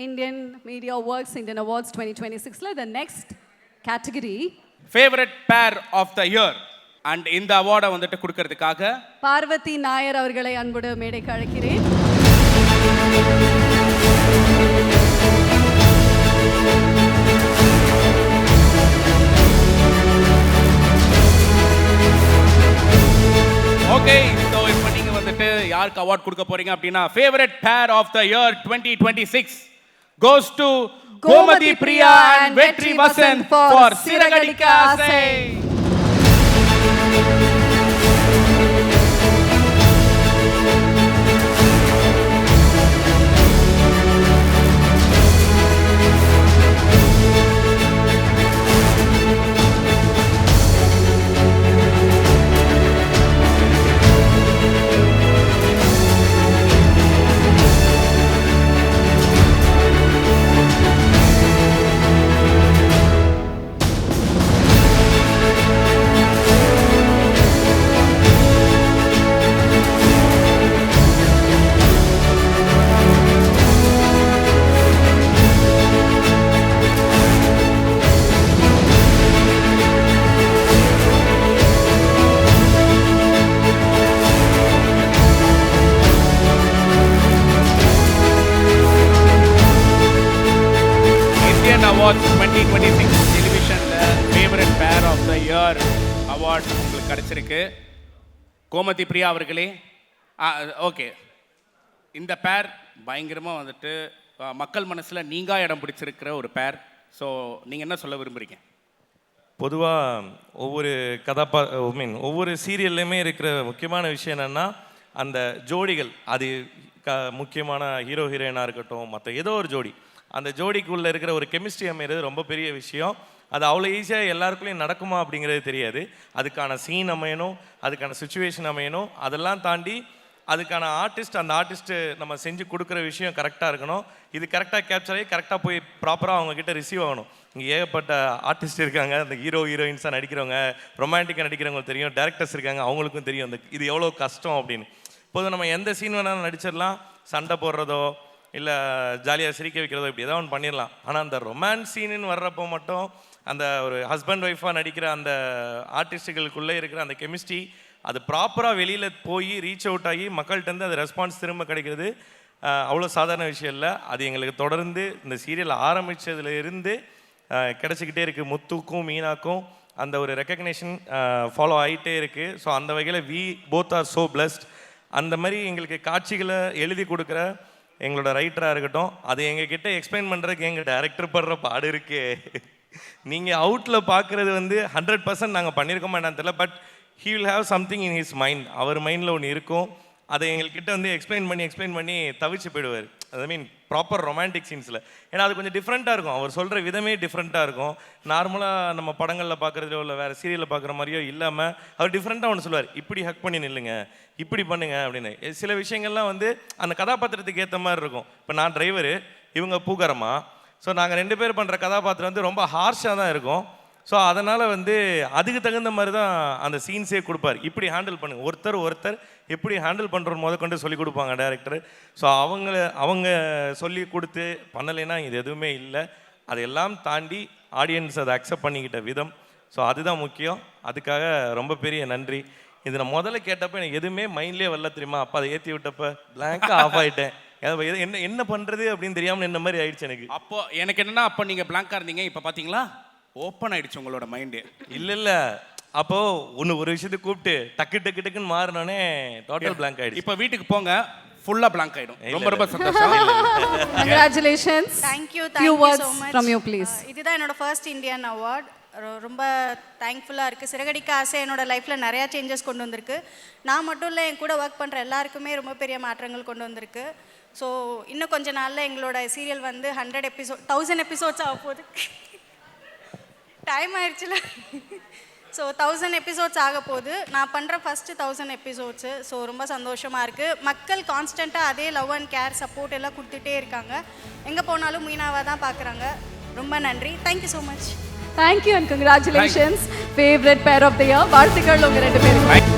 Indian Media Works Indian Awards 2026 the next category favorite pair of the year and இந்த அவார்டை வந்துட்டு கொடுக்கிறதுக்காக பார்வதி நாயர் அவர்களை அன்போடு மேடைக்கு அழைக்கிறேன். ஓகே, ஸோ இப்போ நீங்கள் வந்துட்டு யாருக்கு அவார்ட் கொடுக்க போறீங்க அப்படின்னா favourite pair of the year 2026 goes to Gomathi Priya and Vetri Vasanth for Siragadikka Aasai. Awards 2026 டெலிவிஷன்ல favourite pair of the year award உங்களுக்கு கிடைச்சிருக்கு. கோமதி பிரியா அவர்களே, ஓகே, இந்த பேர் பயங்கரமாக வந்துட்டு மக்கள் மனசில் நீங்கா இடம் பிடிச்சிருக்கிற ஒரு பேர். ஸோ நீங்கள் என்ன சொல்ல விரும்புகிறீங்க? பொதுவாக ஒவ்வொரு ஒவ்வொரு சீரியல்லையுமே இருக்கிற முக்கியமான விஷயம் என்னென்னா அந்த ஜோடிகள். அது முக்கியமான ஹீரோ ஹீரோயினாக இருக்கட்டும், மற்ற ஏதோ ஒரு ஜோடி, அந்த ஜோடிக்குள்ளே இருக்கிற ஒரு கெமிஸ்ட்ரி அமைகிறது ரொம்ப பெரிய விஷயம். அது அவ்வளோ ஈஸியாக எல்லாருக்குள்ளேயும் நடக்குமா அப்படிங்கிறது தெரியாது. அதுக்கான சீன் அமையணும், அதுக்கான சுச்சுவேஷன் அமையணும், அதெல்லாம் தாண்டி அதுக்கான ஆர்டிஸ்ட், அந்த ஆர்டிஸ்ட்டு நம்ம செஞ்சு கொடுக்குற விஷயம் கரெக்டாக இருக்கணும். இது கரெக்டாக கேப்சர் ஆகி கரெக்டாக போய் ப்ராப்பராக அவங்கக்கிட்ட ரிசீவ் ஆகணும். இங்கே ஏகப்பட்ட ஆர்டிஸ்ட் இருக்காங்க, அந்த ஹீரோ ஹீரோயின்ஸாக நடிக்கிறவங்க, ரொமான்டிக்காக நடிக்கிறவங்களுக்கு தெரியும், டேரக்டர்ஸ் இருக்காங்க, அவங்களுக்கும் தெரியும் அந்த இது எவ்வளோ கஷ்டம் அப்படின்னு. இப்போது நம்ம எந்த சீன் வேணாலும் நடிச்சிடலாம், சண்டை போடுறதோ இல்லை ஜாலியாக சிரிக்க வைக்கிறதோ இப்படி ஏதாவது ஒன்று பண்ணிடலாம். ஆனால் அந்த ரொமான்ஸ் சீனுன்னு வர்றப்போ மட்டும் அந்த ஒரு ஹஸ்பண்ட் ஒய்ஃபாக நடிக்கிற அந்த ஆர்டிஸ்ட்டுகளுக்குள்ளே இருக்கிற அந்த கெமிஸ்ட்ரி அது ப்ராப்பராக வெளியில் போய் ரீச் அவுட் ஆகி மக்கள்கிட்ட அது ரெஸ்பான்ஸ் திரும்ப கிடைக்கிறது அவ்வளோ சாதாரண விஷயம் இல்லை. அது எங்களுக்கு தொடர்ந்து இந்த சீரியல் ஆரம்பித்ததுல இருந்து கிடச்சிக்கிட்டே இருக்குது. முத்துக்கும் மீனாக்கும் அந்த ஒரு ரெக்கக்னேஷன் ஃபாலோ ஆகிட்டே இருக்குது. ஸோ அந்த வகையில் we both are so blessed. அந்த மாதிரி எங்களுக்கு காட்சிகளை எழுதி கொடுக்குற எங்களோட ரைட்டராக இருக்கட்டும், அது எங்ககிட்ட எக்ஸ்பிளைன் பண்ணுறதுக்கு எங்கள் டைரக்டர் படுற பாடு இருக்கு. நீங்கள் அவுட்டில் பார்க்குறது 100% நாங்கள் பண்ணியிருக்கோமா என்னன்னு தெரியல, but he will have something in his mind. அவர் மைண்டில் ஒன்று இருக்கும், அதை எங்கள்கிட்ட எக்ஸ்பிளைன் பண்ணி தவிச்சு போயிடுவார். ஐ ப்ராப்பர் ரொமான்டிக் சீன்ஸில். ஏன்னா அது கொஞ்சம் டிஃப்ரெண்ட்டாக இருக்கும், அவர் சொல்கிற விதமே டிஃப்ரெண்ட்டாக இருக்கும். நார்மலாக நம்ம படங்களில் பார்க்குறதுலையோ இல்லை வேறு சீரியலில் பார்க்குற மாதிரியோ இல்லாமல் அவர் டிஃப்ரெண்ட்டாக ஒன்று சொல்லுவார், இப்படி ஹக் பண்ணி நில்லுங்க, இப்படி பண்ணுங்க அப்படின்னு. சில விஷயங்கள்லாம் அந்த கதாபாத்திரத்துக்கு ஏற்ற மாதிரி இருக்கும். இப்போ நான் டிரைவரு, இவங்க பூக்காரம்மா. ஸோ நாங்கள் 2 பேர் பண்ணுற கதாபாத்திரம் ரொம்ப ஹார்ஷாக தான் இருக்கும். ஸோ அதனால் அதுக்கு தகுந்த மாதிரி தான் அந்த சீன்ஸே கொடுப்பார். இப்படி ஹேண்டில் பண்ணுங்க, ஒருத்தர் எப்படி ஹேண்டில் பண்ணுறோன்னு கொண்டு சொல்லி கொடுப்பாங்க டைரக்டர். ஸோ அவங்க சொல்லி கொடுத்து பண்ணலைன்னா இது எதுவுமே இல்லை. அதையெல்லாம் தாண்டி ஆடியன்ஸ் அதை அக்செப்ட் பண்ணிக்கிட்ட விதம், ஸோ அதுதான் முக்கியம். அதுக்காக ரொம்ப பெரிய நன்றி. இது நான் முதல்ல கேட்டப்போ எனக்கு எதுவுமே மைண்ட்லேயே வரல தெரியுமா. அப்போ அதை ஏற்றி விட்டப்போ பிளாங்காக ஆஃப் ஆகிட்டேன். என்ன பண்ணுறது அப்படின்னு தெரியாமல் என்ன மாதிரி ஆயிடுச்சு எனக்கு. அப்போ எனக்கு என்னன்னா, அப்போ நீங்கள் பிளாங்காக இருந்தீங்க, இப்போ பார்த்தீங்களா ஓப்பன் ஆயிடுச்சு உங்களோட மைண்டு. இல்லை அப்போது ஒரு விஷயத்தை கூப்பிட்டு டக்குன்னு மாறினோடனே டோட்டல் பிளாங்க் ஆயிடுச்சு. இப்போ வீட்டுக்கு போங்க, ஃபுல்லாக பிளாங்க் ஆயிடும். ரொம்ப சந்தோஷம். Congratulations. Thank you so much from you please. இதுதான் என்னோட ஃபர்ஸ்ட் இந்தியன் அவார்ட். ரொம்ப தேங்க்ஃபுல்லாக இருக்குது. சிறகடிக்க ஆசை என்னோட லைஃப்பில் நிறையா சேஞ்சஸ் கொண்டு வந்திருக்கு. நான் மட்டும் இல்லை, என் கூட ஒர்க் பண்ணுற எல்லாருக்குமே ரொம்ப பெரிய மாற்றங்கள் கொண்டு வந்திருக்கு. ஸோ இன்னும் கொஞ்ச நாளில் எங்களோட சீரியல் 1000 எபிசோட்ஸ் ஆக போகுது. டைம் ஆயிடுச்சுல. ஸோ 1000 எபிசோட்ஸ் ஆக போகுது. நான் பண்ணுற ஃபஸ்ட்டு 1000 எபிசோட்ஸு. ஸோ ரொம்ப சந்தோஷமாக இருக்குது. மக்கள் கான்ஸ்டண்ட்டாக அதே லவ் அண்ட் கேர் சப்போர்ட் எல்லாம் கொடுத்துட்டே இருக்காங்க. எங்கே போனாலும் மீனாவாக தான் பார்க்குறாங்க. ரொம்ப நன்றி. Thank you so much. Thank you and congratulations. Favorite pair of the year. வாழ்த்துக்கள் உங்க 2 பேருக்கும்.